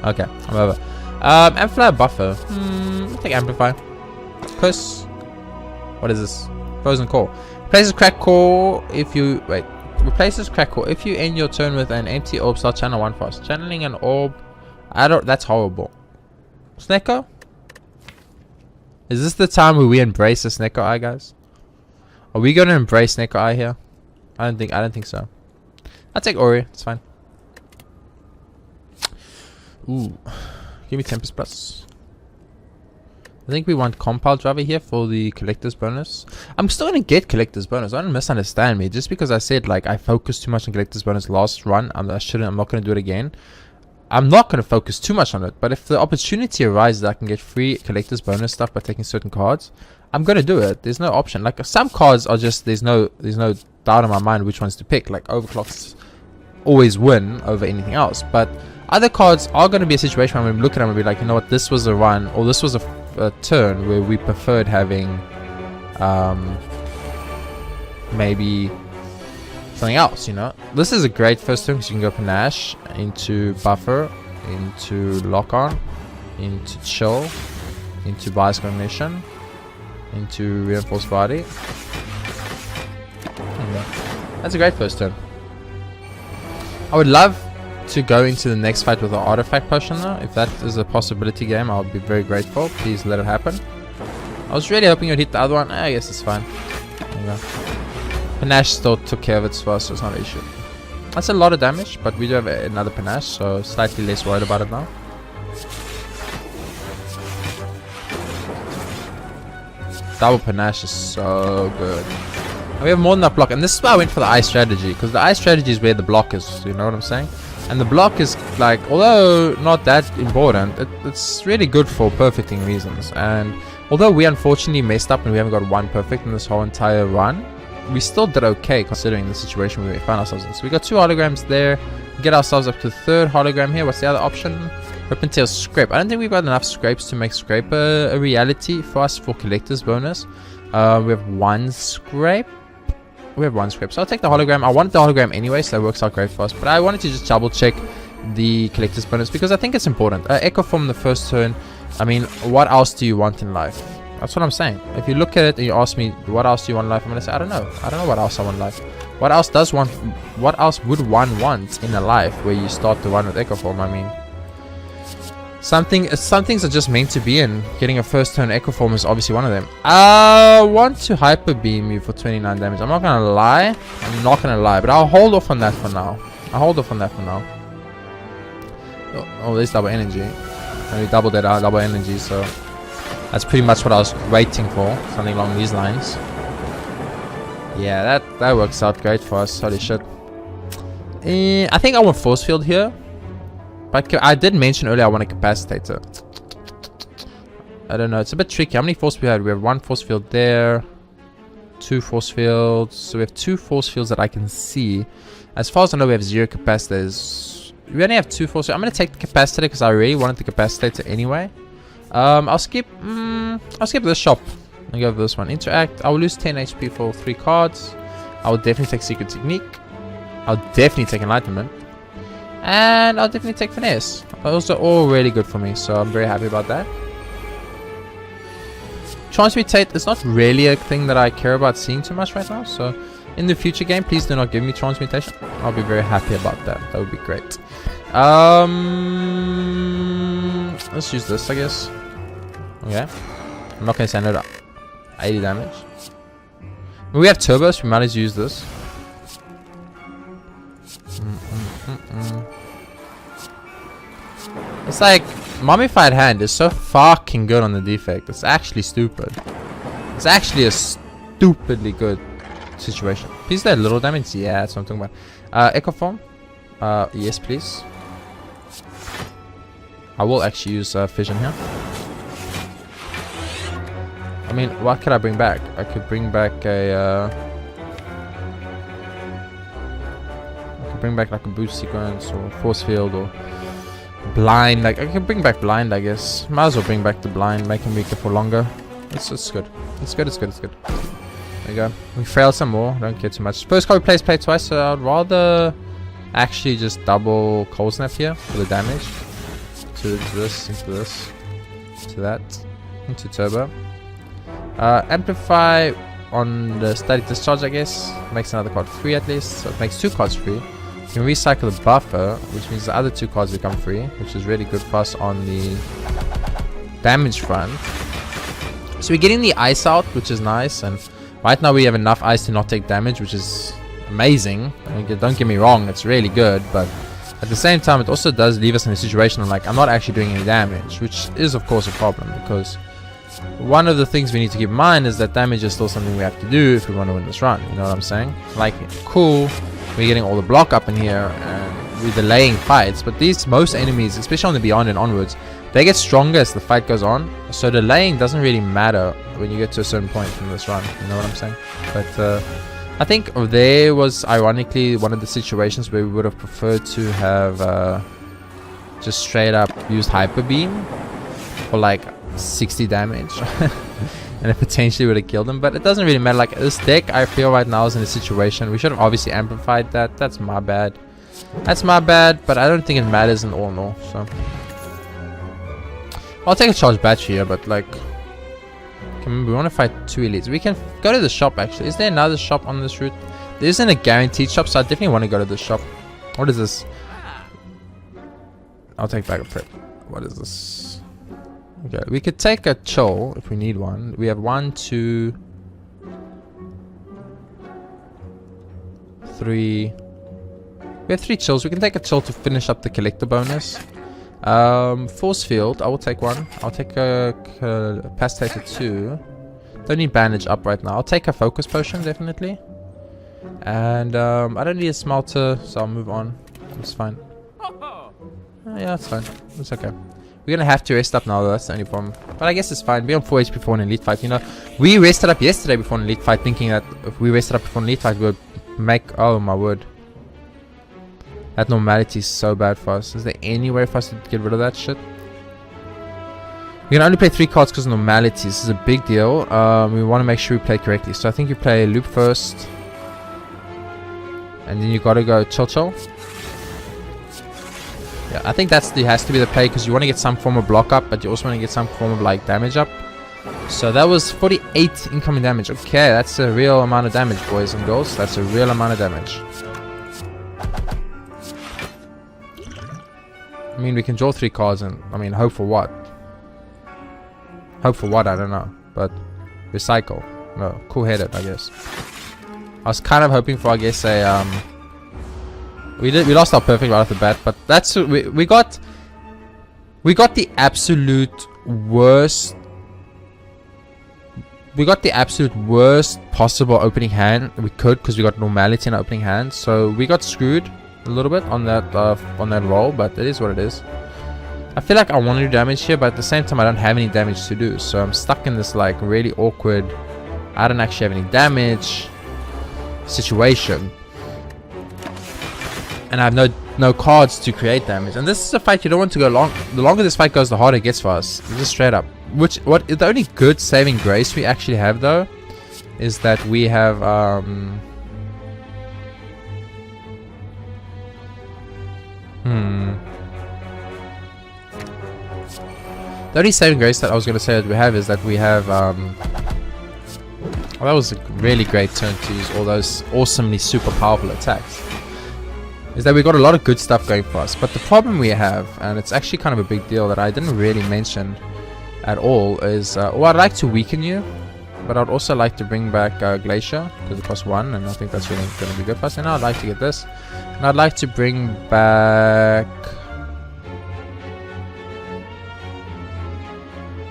Okay, I'm over. Amplify buffer. I'll take amplify. Curse. What is this? Frozen core. Replaces crack core if you replaces crack core if you end your turn with an empty orb slot. Channel 1 fast. Channeling an orb. That's horrible. Snecko. Is this the time where we embrace the Snecko Eye, guys? Are we gonna embrace Snecko Eye here? I don't think so. I'll take Ori, it's fine. Ooh. Give me Tempest Plus. I think we want Compile Driver here for the Collector's Bonus. I'm still gonna get Collector's Bonus, don't misunderstand me. Just because I said like I focused too much on Collector's Bonus last run, I'm not gonna do it again. I'm not going to focus too much on it, but if the opportunity arises that I can get free Collector's Bonus stuff by taking certain cards, I'm going to do it. There's no option. Like some cards are just, there's no doubt in my mind which ones to pick. Like Overclocks always win over anything else, but other cards are going to be a situation where I'm looking at them and be like, you know what, this was a run, or this was a turn where we preferred having maybe something else, you know. This is a great first turn because you can go Panache into Buffer, into Lock On, into Chill, into Bias Cognition, into Reinforced Body. That's a great first turn. I would love to go into the next fight with an Artifact Potion though. If that is a possibility game, I would be very grateful. Please let it happen. I was really hoping you'd hit the other one. I guess it's fine. There you go. Panache still took care of it for us, so it's not an issue. That's a lot of damage, but we do have another Panache, so slightly less worried about it now. Double Panache is so good. And we have more than that block, and this is why I went for the ice strategy, because the ice strategy is where the block is, you know what I'm saying? And the block is like, although not that important, it's really good for perfecting reasons. And although we unfortunately messed up and we haven't got one perfect in this whole entire run, we still did okay considering the situation we found ourselves in. So we got 2 holograms there. Get ourselves up to the 3rd hologram here. What's the other option? Rip-and-Tail Scrape. I don't think we've got enough scrapes to make Scrape a reality for us for collector's bonus. We have 1 scrape. We have 1 scrape. So I'll take the hologram. I wanted the hologram anyway, so that works out great for us. But I wanted to just double check the collector's bonus because I think it's important. Echo Form the first turn. I mean, what else do you want in life? That's what I'm saying. If you look at it and you ask me, what else do you want in life? I'm going to say, I don't know. I don't know what else I want in life. What else would one want in a life where you start the run with Echo Form? I mean, some things are just meant to be in. Getting a first turn Echo Form is obviously one of them. I want to Hyper Beam you for 29 damage. I'm not going to lie. But I'll hold off on that for now. Oh, there's double energy. And we doubled it out, double energy, so that's pretty much what I was waiting for. Something along these lines. Yeah, that works out great for us. Holy shit. I think I want Force Field here. But I did mention earlier I want a Capacitator. I don't know. It's a bit tricky. How many Force Fields we had? We have 1 Force Field there. 2 Force Fields. So we have 2 Force Fields that I can see. As far as I know, we have 0 Capacitors. We only have 2 Force Fields. I'm going to take the Capacitator because I really wanted the Capacitator anyway. I'll skip this shop and go for this one. Interact. I will lose 10 HP for 3 cards. I will definitely take Secret Technique. I'll definitely take Enlightenment. And I'll definitely take Finesse. Those are all really good for me, so I'm very happy about that. Transmutate is not really a thing that I care about seeing too much right now, so in the future game, please do not give me Transmutation. I'll be very happy about that. That would be great. Let's use this, I guess. Okay. I'm not going to send it up. 80 damage. We have Turbo, so we might as well use this. It's like Mummified Hand is so fucking good on the defect. It's actually stupid. It's actually a stupidly good situation. Please that little damage. Yeah, that's what I'm talking about. Echo Form. Yes, please. I will actually use Fission here. I mean, what could I bring back? I could bring back a. I could bring back like a boost sequence or force field or blind. Like I can bring back blind, I guess. Might as well bring back the blind, make him weaker for longer. It's good. It's good. There you go. We failed some more. Don't care too much. First card we play twice, so I'd rather actually just double Cold Snap here for the damage. To this, into this, to that, into Turbo. Amplify on the Static Discharge, I guess. Makes another card free at least, so it makes 2 cards free. You can recycle the Buffer, which means the other 2 cards become free, which is really good for us on the damage front. So we're getting the ice out, which is nice, and right now we have enough ice to not take damage, which is amazing. I mean, don't get me wrong, it's really good, but at the same time it also does leave us in a situation of like, I'm not actually doing any damage, which is of course a problem, because one of the things we need to keep in mind is that damage is still something we have to do if we want to win this run. You know what I'm saying? Like, cool, we're getting all the block up in here and we're delaying fights, but most enemies, especially on the Beyond and onwards, they get stronger as the fight goes on, so delaying doesn't really matter when you get to a certain point in this run. You know what I'm saying? But I think there was ironically one of the situations where we would have preferred to have just straight up used Hyper Beam for like 60 damage and it potentially would have killed him, but it doesn't really matter. Like, this deck I feel right now is in a situation we should have obviously amplified that. That's my bad, but I don't think it matters in all in all. So I'll take a charged battery here, but like, we want to fight 2 elites. We can go to the shop actually. Is there another shop on this route? There isn't a guaranteed shop, so I definitely want to go to the shop. What is this? I'll take back a prep. What is this? Okay, we could take a chill if we need one. We have 1, 2. 3. We have 3 chills. We can take a chill to finish up the collector bonus. Force field. I will take 1. I'll take a capacitator 2. Don't need bandage up right now. I'll take a focus potion definitely. And I don't need a smelter, so I'll move on. It's fine. Yeah, it's fine. It's okay. We're gonna have to rest up now though, that's the only problem. But I guess it's fine. We're on 4 HP before an elite fight, you know. We rested up yesterday before an elite fight, thinking that if we rested up before an elite fight, we would make... Oh my word. That normality is so bad for us. Is there any way for us to get rid of that shit? We can only play 3 cards because of normality. This is a big deal. We want to make sure we play correctly. So I think you play loop first. And then you gotta go chill. Yeah, I think that's has to be the play because you want to get some form of block up, but you also want to get some form of like damage up. So that was 48 incoming damage. Okay, that's a real amount of damage, boys and girls. That's a real amount of damage. I mean, we can draw 3 cards and, I mean, hope for what? Hope for what? I don't know. But recycle. No, cool-headed, I guess. I was kind of hoping for, I guess, a we lost our perfect right off the bat, but that's we got the absolute worst. We got the absolute worst possible opening hand we could because we got normality in our opening hand. So we got screwed a little bit on that roll, but it is what it is. I feel like I want to do damage here, but at the same time I don't have any damage to do, so I'm stuck in this like really awkward, I don't actually have any damage situation. And I have no cards to create damage. And this is a fight you don't want to go long. The longer this fight goes, the harder it gets for us. Just straight up. The only good saving grace we actually have though is that we have the only saving grace that I was gonna say that we have is that we have well, that was a really great turn to use all those awesomely super powerful attacks. Is that we got a lot of good stuff going for us, but the problem we have, and it's actually kind of a big deal that I didn't really mention at all, is well, I'd like to weaken you, but I'd also like to bring back Glacier because it costs 1, and I think that's really going to be good for us. And now I'd like to get this, and I'd like to bring back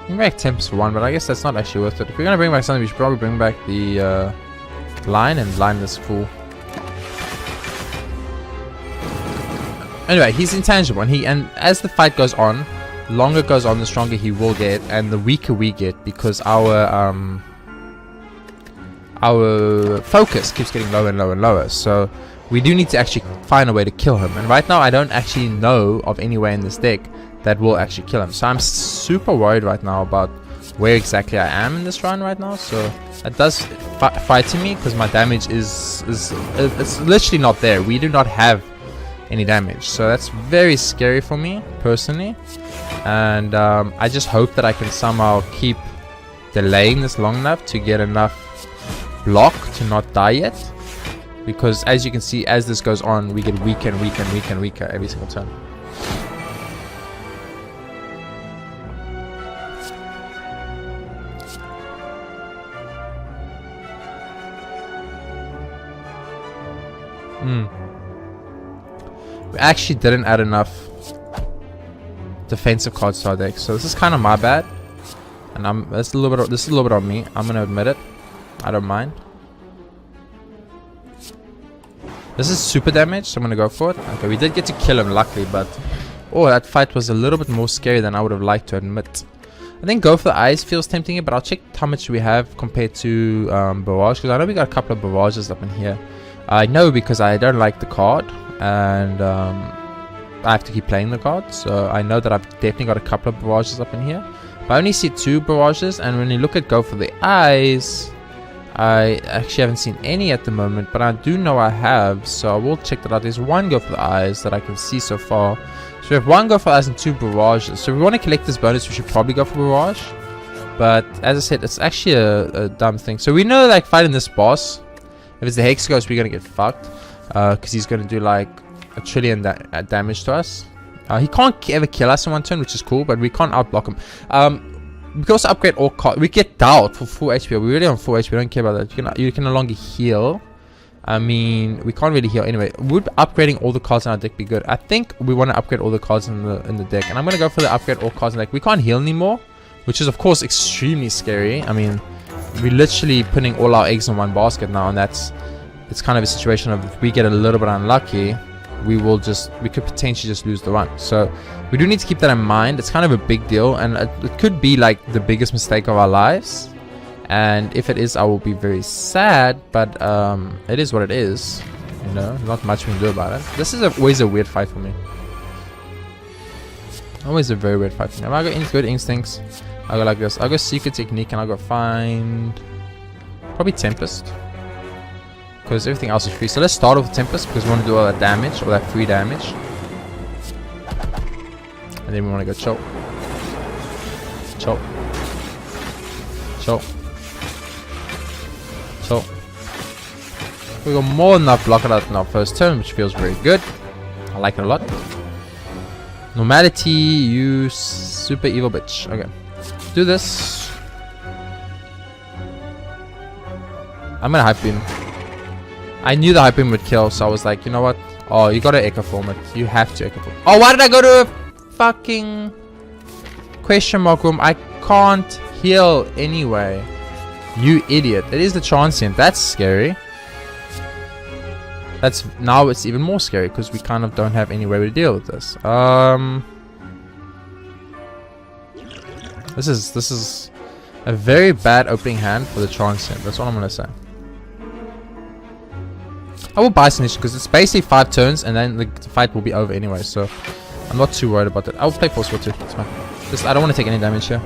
10% for 1, but I guess that's not actually worth it. If we're gonna bring back something, we should probably bring back the line and line this fool. Anyway, he's intangible, and as the fight goes on, the longer it goes on, the stronger he will get, and the weaker we get because our focus keeps getting lower and lower and lower. So we do need to actually find a way to kill him. And right now, I don't actually know of any way in this deck that will actually kill him. So I'm super worried right now about where exactly I am in this run right now. So it does frighten me because my damage is it's literally not there. We do not have any damage, so that's very scary for me personally, and I just hope that I can somehow keep delaying this long enough to get enough block to not die yet, because as you can see, as this goes on, we get weaker and weaker and weaker and weaker every single turn. We actually didn't add enough defensive cards to our deck, so this is kind of my bad, and this is a little bit on me. I'm gonna admit it. I don't mind. This is super damage, so I'm gonna go for it. Okay, we did get to kill him, luckily, but oh, that fight was a little bit more scary than I would have liked to admit. I think go for the eyes feels tempting, but I'll check how much we have compared to Barrage, because I know we got a couple of barrages up in here. I know because I don't like the card, and I have to keep playing the card, so I know that I've definitely got a couple of barrages up in here. But I only see 2 barrages, and when you look at go for the eyes, I actually haven't seen any at the moment, but I do know I have, so I will check that out. There's 1 go for the eyes that I can see so far. So we have 1 go for the eyes and 2 barrages. So if we want to collect this bonus, we should probably go for barrage. But as I said, it's actually a dumb thing. So we know, like, fighting this boss, if it's the Hex Ghost, we're going to get fucked. Because he's going to do like a trillion damage to us. He can't ever kill us in 1 turn, which is cool, but we can't outblock him. We can also upgrade all cards. We get Doubt for full HP. We're really on full HP. We don't care about that. You can no longer heal. I mean, we can't really heal anyway. Would upgrading all the cards in our deck be good? I think we want to upgrade all the cards in the deck, and I'm gonna go for the upgrade all cards in the deck. We can't heal anymore, which is of course extremely scary. I mean, we're literally putting all our eggs in one basket now, and it's kind of a situation of if we get a little bit unlucky, we could potentially just lose the run. So we do need to keep that in mind. It's kind of a big deal, and it could be like the biggest mistake of our lives. And if it is, I will be very sad, but it is what it is, you know, not much we can do about it. This is always a weird fight for me. Always a very weird fight for me. I go good instincts, I go like this, I go secret technique, and I go find probably Tempest, because everything else is free. So let's start with Tempest, because we want to do all that damage, all that free damage, and then we want to go choke. So we got more than enough block it out in our first turn, which feels very good. I like it a lot. Normality, you super evil bitch. Okay, do this. I'm gonna hype beam. I knew the hype beam would kill, so I was like, you know what? Oh, you gotta echo form it. You have to echo form. Oh, why did I go to a fucking question mark room? I can't heal anyway. You idiot. It is the transient. That's scary. Now it's even more scary because we kind of don't have any way to deal with this. This is a very bad opening hand for the transient. That's what I'm gonna say. I will buy Sinistra because it's basically 5 turns and then the fight will be over anyway, so I'm not too worried about that. I will play Force Sword too. It's fine. I don't want to take any damage here.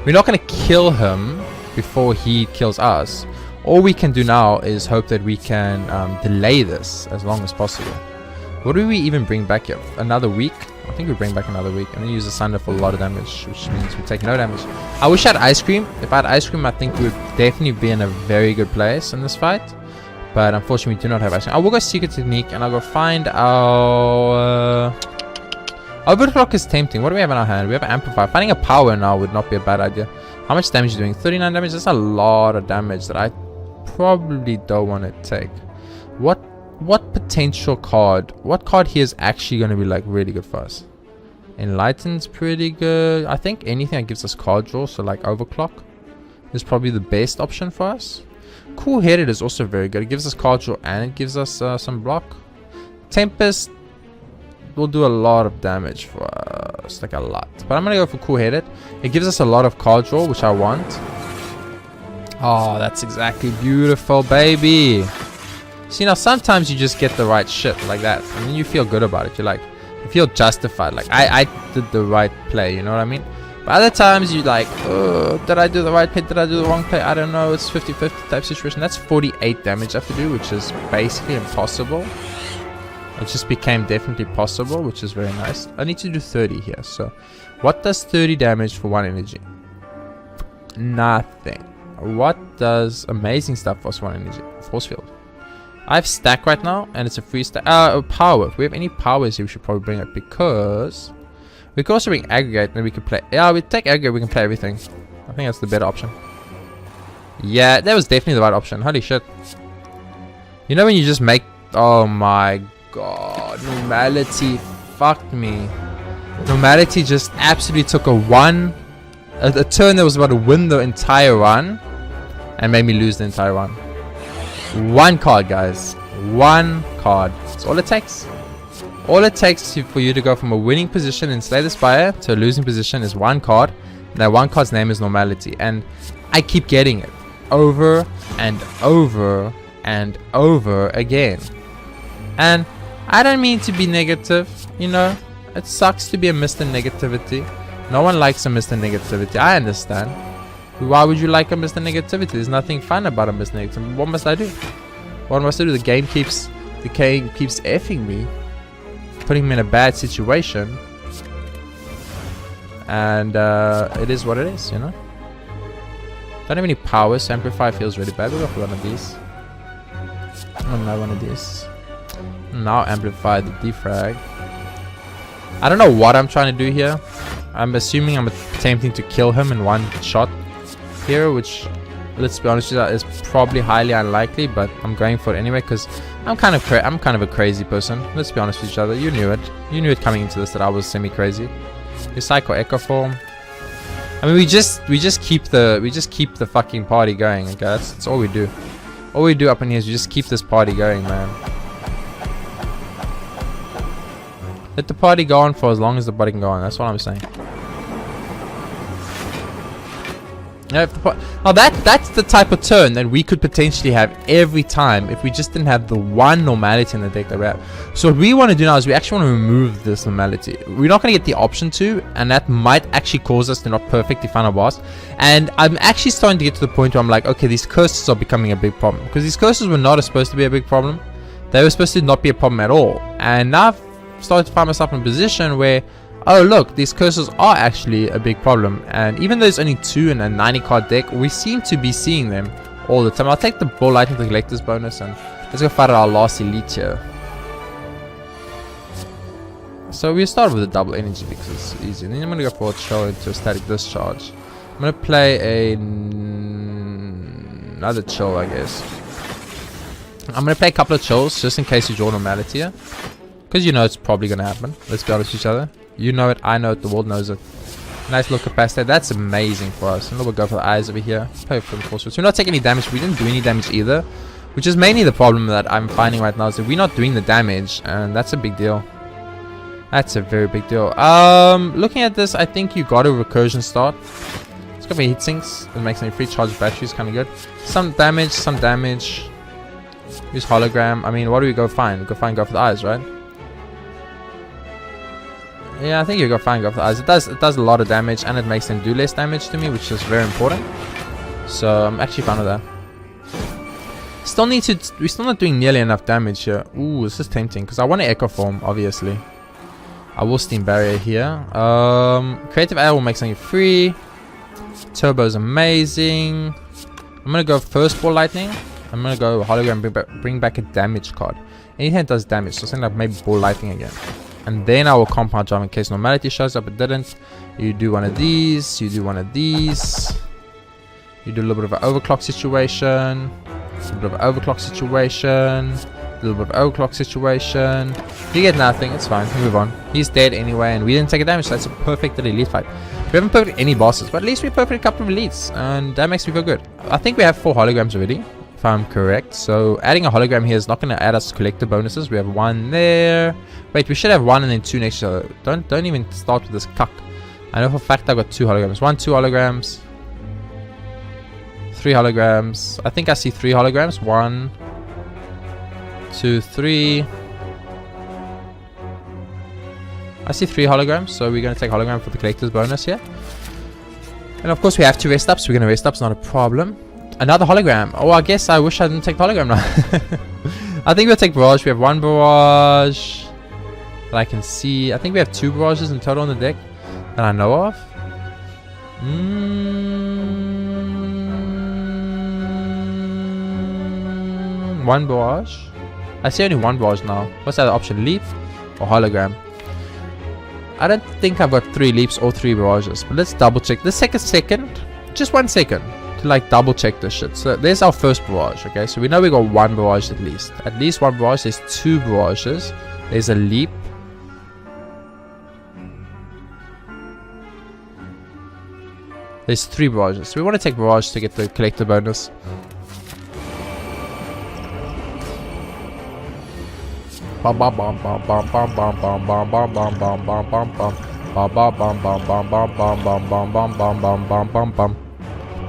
We're not gonna kill him before he kills us. All we can do now is hope that we can delay this as long as possible. What do we even bring back here? Another week? I think we bring back another week and then use the Sunder for a lot of damage, which means we take no damage. I wish I had Ice Cream. If I had Ice Cream, I think we would definitely be in a very good place in this fight, but unfortunately we do not have Ice Cream. I will go Secret Technique and I'll go find our Overclock is tempting. What do we have in our hand? We have Amplify. Finding a power now would not be a bad idea. How much damage are you doing? 39 damage. That's a lot of damage that I probably don't want to take. What potential card? What card here is actually going to be like really good for us? Enlighten's pretty good. I think anything that gives us card draw, so like Overclock, is probably the best option for us. Cool Headed is also very good. It gives us card draw and it gives us some block. Tempest will do a lot of damage for us, like a lot. But I'm gonna go for Cool Headed. It gives us a lot of card draw, which I want. Oh, that's exactly beautiful, baby. See, now sometimes you just get the right shit like that, and then you feel good about it. You're like, you feel justified. Like I did the right play. You know what I mean? But other times you like, oh, did I do the right play? Did I do the wrong play? I don't know. It's 50-50 type situation. That's 48 damage I have to do, which is basically impossible. It just became definitely possible, which is very nice. I need to do 30 here. So what does 30 damage for 1 energy? Nothing. What does amazing stuff for 1 energy? Force field. I have stack right now and it's a free stack. Power. If we have any powers here, we should probably bring it, because we could also bring aggregate and we could play. Yeah, we take aggregate, we can play everything. I think that's the better option. Yeah, that was definitely the right option. Holy shit. You know when you just make, oh my god, Normality fucked me. Normality just absolutely took a turn that was about to win the entire run and made me lose the entire run. 1 card, guys. 1 card. That's all it takes. All it takes for you to go from a winning position in Slay the Spire to a losing position is 1 card. And that 1 card's name is Normality. And I keep getting it over and over and over again. And I don't mean to be negative, you know. It sucks to be a Mr. Negativity. No one likes a Mr. Negativity. I understand. Why would you like a Mr. Negativity? There's nothing fun about a Mr. Negativity. What must I do? What must I do? The game keeps effing me, putting me in a bad situation. And it is what it is, you know. Don't have any powers. Amplify feels really bad. We'll go for one of these. Oh no, one of these. Now amplify the defrag. I don't know what I'm trying to do here. I'm assuming I'm attempting to kill him in 1 shot here, which let's be honest with you, it's probably highly unlikely, but I'm going for it anyway because I'm kind of a crazy person. Let's be honest with each other. You knew it. You knew it coming into this that I was semi-crazy. Your Psycho Echo Form. I mean, we just keep the fucking party going. Okay, that's all we do. All we do up in here is we just keep this party going, man. Let the party go on for as long as the party can go on. That's what I'm saying. Yeah, now that's the type of turn that we could potentially have every time if we just didn't have the one normality in the deck that we have. So what we want to do now is we actually want to remove this normality. We're not going to get the option to, and that might actually cause us to not perfectly find our boss. And I'm actually starting to get to the point where I'm like, okay, these curses are becoming a big problem, because these curses were not supposed to be a big problem. They were supposed to not be a problem at all. And now I've started to find myself in a position where, oh look, these curses are actually a big problem. And even though there's only 2 in a 90 card deck, we seem to be seeing them all the time. I'll take the Ball Lightning to Collector's bonus, and let's go fight our last elite here. So we start with a double energy because it's easy. And then I'm going to go for a chill into a static discharge. I'm going to play another chill, I guess. I'm going to play a couple of chills just in case you draw normality here, because you know it's probably going to happen. Let's be honest with each other. You know it, I know it, the world knows it. Nice little capacity. That's amazing for us. And we'll go for the eyes over here. Play for the force. So we're not taking any damage. We didn't do any damage either, which is mainly the problem that I'm finding right now, is that we're not doing the damage, and that's a big deal. That's a very big deal. Looking at this, I think you got a recursion start. Let's go for heat sinks. It makes any free charge batteries, kind of good. Some damage, some damage. Use hologram. I mean, what do we go find? Go for the eyes, right? Yeah, I think you go fine, go for the eyes. It does a lot of damage, and it makes them do less damage to me, which is very important. So I'm actually fine with that. We're still not doing nearly enough damage here. Ooh, this is tempting because I want to Echo Form, obviously. I will Steam Barrier here. Creative Air will make something free. Turbo is amazing. I'm gonna go first Ball Lightning. I'm gonna go hologram, bring back a damage card. Anything that does damage, so something like maybe Ball Lightning again. And then I will Compound Jump in case normality shows up. It didn't. You do one of these. You do one of these. You do a little bit of an overclock situation. A little bit of an overclock situation. A little bit of overclock situation. You get nothing. It's fine. We move on. He's dead anyway, and we didn't take a damage. So that's a perfect elite fight. We haven't perfected any bosses, but at least we perfected a couple of elites, and that makes me feel good. I think we have 4 holograms already, if I'm correct. So adding a hologram here is not going to add us collector bonuses. We have 1 there. Wait, we should have 1 and then 2 next to each other. Don't even start with this cuck. I know for a fact I've got 2 holograms. 1, 2 holograms. 3 holograms. I think I see 3 holograms. 1, 2, 3. I see 3 holograms, so we're going to take hologram for the collector's bonus here. And of course we have 2 rest ups. We're going to rest ups, not a problem. Another hologram. Oh, I guess I wish I didn't take the hologram now. I think we'll take barrage. We have 1 barrage that I can see. I think we have 2 barrages in total on the deck that I know of. 1 barrage. I see only 1 barrage now. What's the other option? Leap or hologram? I don't think I've got 3 leaps or 3 barrages, but let's double check. Let's take a second, just 1 second, to like double check this shit. So there's our first barrage. Okay, so we know we got 1 barrage at least 1 barrage. There's 2 barrages. There's a leap. There's 3 barrages. So we want to take barrage to get the collector bonus.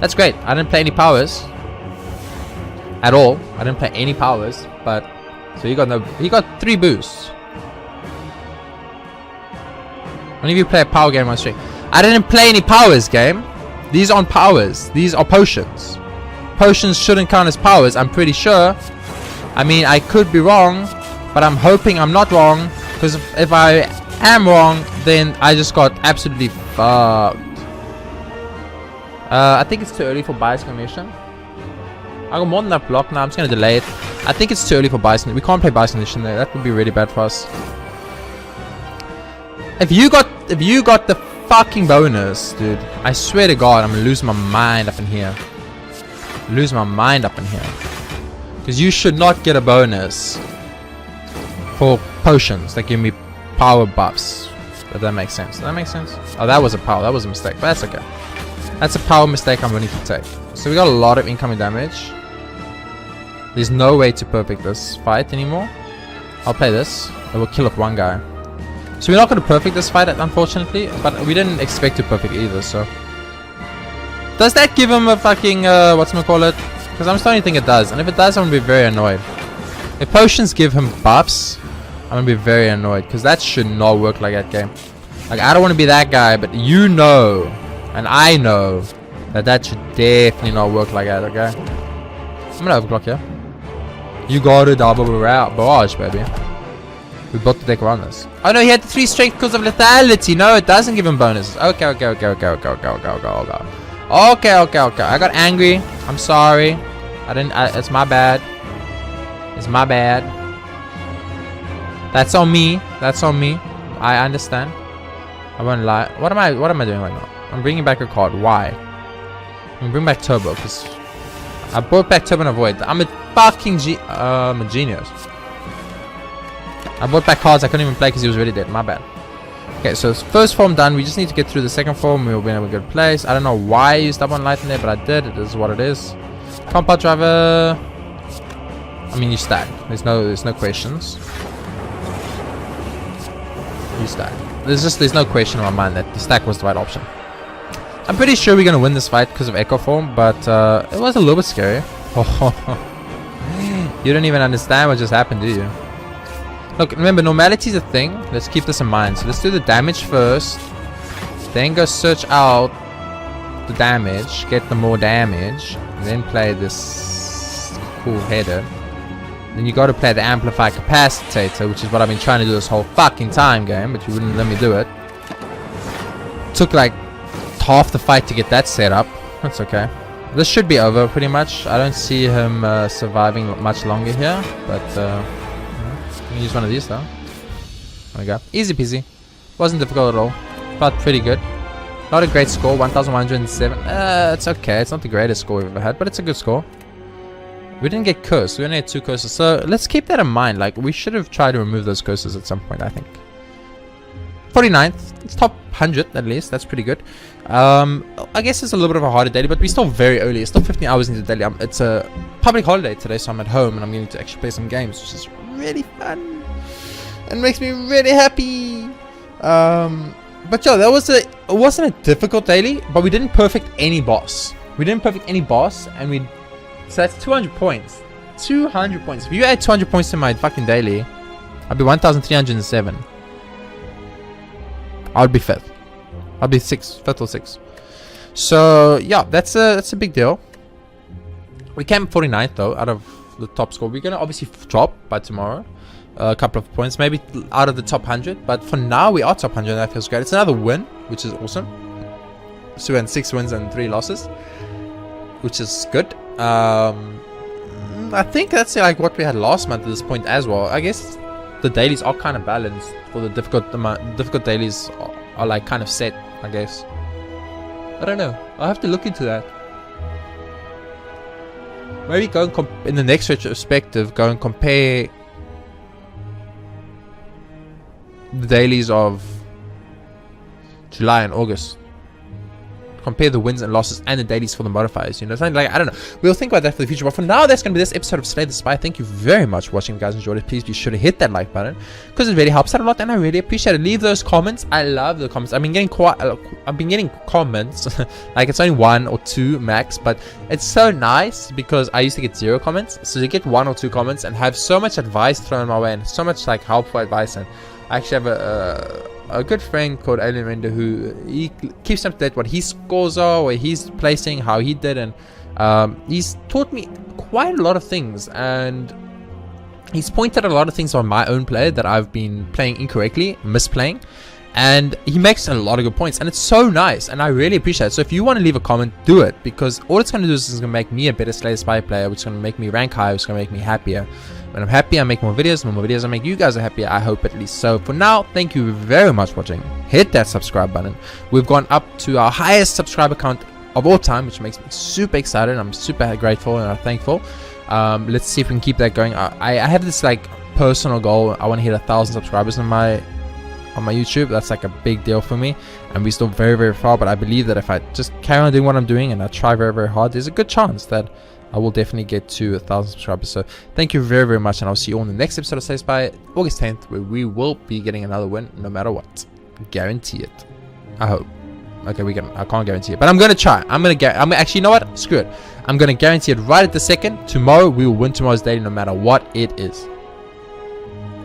That's great. I didn't play any powers at all. I didn't play any powers, but so he got 3 boosts. When you play a power game on stream, I didn't play any powers game. These aren't powers. These are potions. Potions shouldn't count as powers, I'm pretty sure. I mean, I could be wrong, but I'm hoping I'm not wrong, because if I am wrong, then I just got absolutely fucked. I think it's too early for bias condition. I got more than that block now. I'm just gonna delay it. I think it's too early for bias. We can't play bias condition there. That would be really bad for us. If you got the fucking bonus, dude, I swear to God, I'm gonna lose my mind up in here. lose my mind up in here. Because you should not get a bonus for potions that give me power buffs. If that makes sense. Does that make sense? Oh, that was a power. That was a mistake. But that's okay. That's a power mistake I'm willing to take. So we got a lot of incoming damage. There's no way to perfect this fight anymore. I'll play this. It will kill off one guy. So we're not going to perfect this fight, unfortunately. But we didn't expect to perfect either, so. Does that give him a fucking, whatchamacallit? Because I'm starting to think it does. And if it does, I'm going to be very annoyed. If potions give him buffs, I'm going to be very annoyed. Because that should not work like that game. Like, I don't want to be that guy, but you know, and I know, that should definitely not work like that, okay? I'm going to overclock here. You got a double barrage, baby. We built the deck around this. Oh no, he had 3 strength because of lethality. No, it doesn't give him bonuses. Okay. I got angry. I'm sorry. It's my bad. It's my bad. That's on me. I understand. I won't lie. What am I doing right now? I'm bringing back a card. Why? I'm gonna bring back Turbo because I brought back Turbo and Avoid. I'm a fucking I'm a genius. I brought back cards I couldn't even play because he was already dead. My bad. Okay, so first form done. We just need to get through the second form. We'll be in a good place. I don't know why I used up on light in there, but I did. It is what it is. Compound driver. I mean, you stack. There's no questions. You stack. There's no question in my mind that the stack was the right option. I'm pretty sure we're gonna win this fight because of Echo Form, but it was a little bit scary. You don't even understand what just happened, do you? Look, remember, normality is a thing. Let's keep this in mind. So let's do the damage first. Then go search out the damage. Get the more damage. And then play this cool header. Then you got to play the Amplify Capacitator, which is what I've been trying to do this whole fucking time, game. But you wouldn't let me do it. Took like half the fight to get that set up. That's okay. This should be over pretty much. I don't see him surviving much longer here. But... use one of these though. There we go. Easy peasy. Wasn't difficult at all. Felt pretty good. Not a great score. 1,107. It's okay. It's not the greatest score we've ever had, but it's a good score. We didn't get cursed. We only had 2 curses. So let's keep that in mind. Like, we should have tried to remove those curses at some point, I think. 49th. It's top 100 at least. That's pretty good. I guess it's a little bit of a harder daily, but we're still very early. It's still 15 hours into the daily. It's a public holiday today, so I'm at home and I'm going to actually play some games, which is really fun and makes me really happy. But yeah, it wasn't a difficult daily, but we didn't perfect any boss. And so that's 200 points. 200 points. If you add 200 points to my fucking daily, I'd be 1,307. I would be 5th. I'd be 5th or 6th. So yeah, that's a big deal. We came 49th though, out of the top score. We're gonna obviously drop by tomorrow a couple of points, maybe out of the top 100, but for now we are top 100 and that feels great. It's another win, which is awesome. So we had 6 wins and 3 losses, which is good. I think that's like what we had last month at this point as well. I guess the dailies are kind of balanced. For the difficult dailies are like kind of set, I guess. I don't know. I'll have to look into that. Maybe go and in the next retrospective, go and compare the dailies of July and August. Compare the wins and losses and the dailies for the modifiers, you know, something like, I don't know. We'll think about that for the future, but for now, that's going to be this episode of Slay the Spire. Thank you very much for watching. If you guys enjoyed it, please be sure to hit that like button because it really helps out a lot and I really appreciate it. Leave those comments. I love the comments. I've been getting comments like it's only 1 or 2 max, but it's so nice because I used to get 0 comments, so you get 1 or 2 comments and have so much advice thrown my way and so much like helpful advice. And I actually have a good friend called Alien Render who he keeps up to date what his scores are, where he's placing, how he did, and he's taught me quite a lot of things, and he's pointed at a lot of things on my own play that I've been playing incorrectly, misplaying, and he makes a lot of good points, and it's so nice, and I really appreciate it. So if you want to leave a comment, do it, because all it's going to do is going to make me a better Slay the Spire player, which is going to make me rank higher, which is going to make me happier. When I'm happy, I make more videos. When more videos, I make you guys happier, I hope at least. So for now, thank you very much for watching. Hit that subscribe button. We've gone up to our highest subscriber count of all time, which makes me super excited. I'm super grateful and thankful. Let's see if we can keep that going. I have this like personal goal. I want to hit 1,000 subscribers on my YouTube. That's like a big deal for me, and we're still very, very far. But I believe that if I just carry on doing what I'm doing and I try very, very hard, there's a good chance that I will definitely get to 1,000 subscribers. So thank you very, very much, and I'll see you all in the next episode of Slay the Spire, August 10th, where we will be getting another win no matter what. Guarantee it. I hope. Okay, I can't guarantee it, but I'm gonna try. I'm actually, you know what? Screw it. I'm gonna guarantee it right at the second. Tomorrow we will win tomorrow's daily no matter what it is.